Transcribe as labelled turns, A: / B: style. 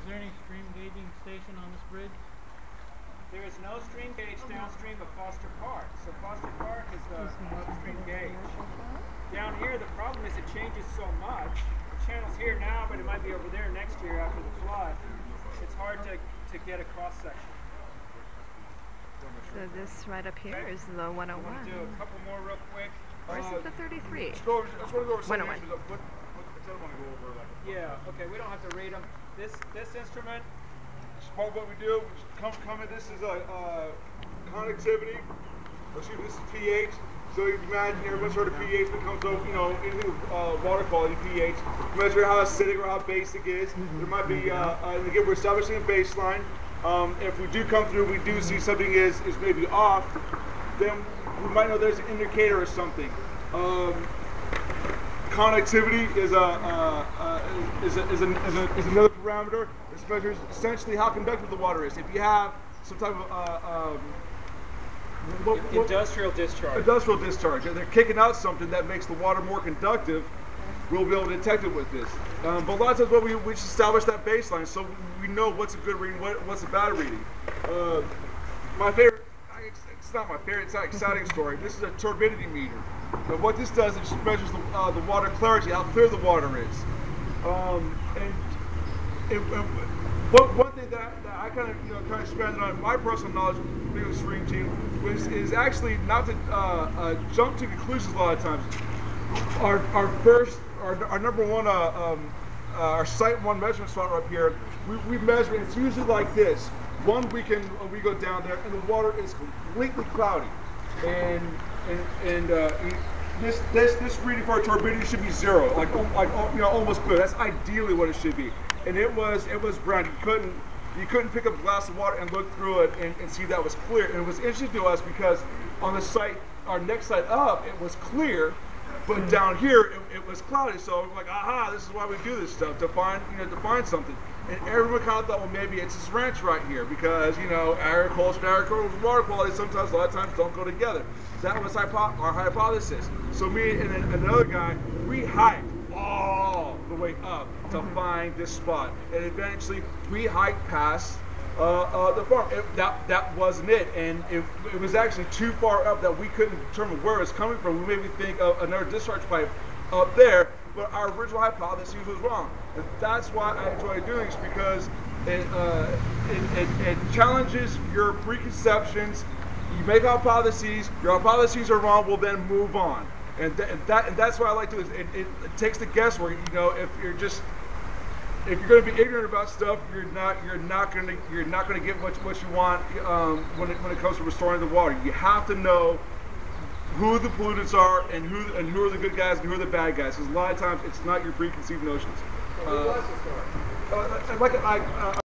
A: there any stream gauging station on this bridge?
B: There is no stream gauge downstream of Foster Park. So Foster Park is the upstream gauge. Down here, the problem is it changes so much. The channel's here now, but it might be over there next year after the flood. It's hard to get a cross section.
C: So this right up here is the 101.
B: I'm going to do a couple more real quick.
C: Or is it the 33?
D: I just want to go over some
C: 101.
D: issues. What I want to go over.
B: Yeah, okay, we don't have to read them. This instrument,
D: Part of what we do, this is a connectivity. Excuse me, this is pH. So you can imagine everyone's heard of pH that comes over, anything with water quality, pH. Measure how acidic or how basic it is. There might be, again, we're establishing a baseline. If we do come through, we do see something is maybe off, then we might know there's an indicator or something. Connectivity is another parameter. This measures essentially how conductive the water is. If you have some type of
B: industrial discharge.
D: Industrial discharge, and they're kicking out something that makes the water more conductive, we'll be able to detect it with this. But a lot of times, we just establish that baseline so we know what's a good reading, what's a bad reading. My favorite. It's not my favorite, it's not an exciting story. This is a turbidity meter. And what this does, it just measures the water clarity, how clear the water is. One thing that I kind of expanded on my personal knowledge being with StreamTeam is actually not to jump to conclusions a lot of times. Our number one, our site one measurement spot right here, we measure, and it's usually like this. One weekend we go down there and the water is completely cloudy, and this reading for our turbidity should be 0, like almost clear. That's ideally what it should be, and it was brown. You couldn't pick up a glass of water and look through it and see that was clear. And it was interesting to us because on the site, our next site up, it was clear, but down here it was cloudy. So we're like, aha, this is why we do this stuff, to find something. And everyone kind of thought, well, maybe it's this ranch right here because, agriculture and water quality sometimes, a lot of times, don't go together. That was our hypothesis. So me and another guy, we hiked all the way up to find this spot. And eventually, we hiked past the farm. That wasn't it. And it was actually too far up that we couldn't determine where it was coming from. We maybe think of another discharge pipe up there. But our original hypothesis was wrong. And that's why I enjoy doing this, because it challenges your preconceptions. You make hypotheses, your hypotheses are wrong, we'll then move on. And that's why I like to do this. It takes the guesswork. If you're going to be ignorant about stuff, you're not going to get what you want when it comes to restoring the water. You have to know who the pollutants are and who are the good guys and who are the bad guys. Because a lot of times it's not your preconceived notions.